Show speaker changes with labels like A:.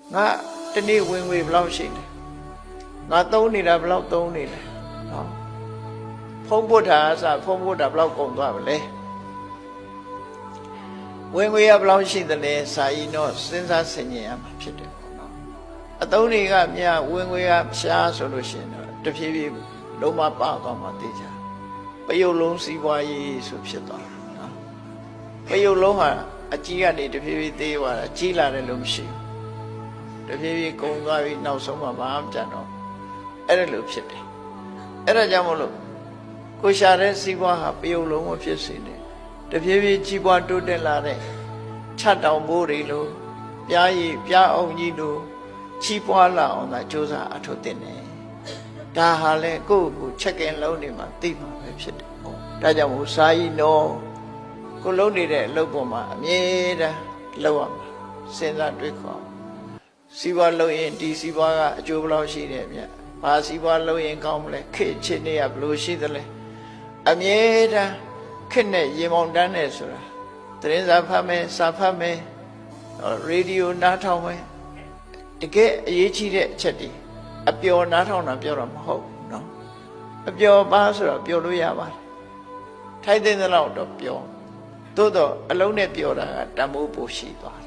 A: ngã trên đi quên quên bao xịn ngã tốn đi là bao tốn đi này đó phong bố thả sao phong bố thả bao cùng qua vậy quên quên bao xịn thì sai nó sinh ra sinh nhẹ màဖြစ်တယ်အတုံးတွေကမြဝင်ငွေကရှားဆိုလို့ရှိရင်တော့တဖြည်းဖြည်းလုံးမပါသွားမှသိကြပယုတ်လုံးစီးပွားရေးဆိုဖြစ်သွားတာနော်ပယုတ်လုံးဟာအကြီးကနေတဖြည်းဖြည်းသေးသွားတာကြီးလာတယ်လို့မရှိဘူးတဖြည်းဖြည်းကုန်သွားပြီးနောက်ဆုံးမှဘာမှမကြတော့အဲ့ဒါလိုဖြစ်တယ်အဲ့ဒါကြောင့်မလို့ကိုရှာတဲ့စီးပွားဟာပယုတ်လုံးမဖြစ်စေနဲ့တဖြည်းဖြည်းကြီးပွားတိုးတက်လာတဲ့ခြတ်တောင်ဘိုးတွေလို့ပြားရည်ပြားအောင်ကြီးလို့ချီးပွားလာအောင်သာစ조사အထောက်တင်တယ်ဒါဟာလေကိုယ့်ကိုချက်ကင်လုံးနေမှာသိမှာပဲဖြစ်တယ်ဟောဒါကြောင့်မို့စာရီနော်ကိုလုံးနေတဲ့အလုပ်ပေါ်မှာအမြဲတမ်းလောက်ရမှာစဉ်းစားတွေးခေါ်စီးပွားလုပ်ရင်ဒီစီးပွားကအကျိုးဘယ်လောက်ရှိတယ်မြတ်ဘာစီးပွားလုပ်ရင်ကောင်းမလဲခေတ်ချစ်နေရဘယ်လိုရှိသလဲအမြဲတမ်းခေတ်နဲ့ရေမောင်တန်းနေဆိုတာသတင်းစာဖတ်မယ်စာဖတ်မယ်ရေဒီယိုနားထောင်မယ်တကယ်အရေးကြီးတဲ့အချက်ဒီအပျော်နားထောင်တာပြောတာမဟုတ်ဘူးเนาะအပျော်ပါဆိုတော့ပျော်လို့ရပါတယ်ထိုက်တဲ့လောက်တော့ပျော်သို့တော့အလုံးနဲ့ပျော်တာကတမိုးပိုရှိသွားတယ်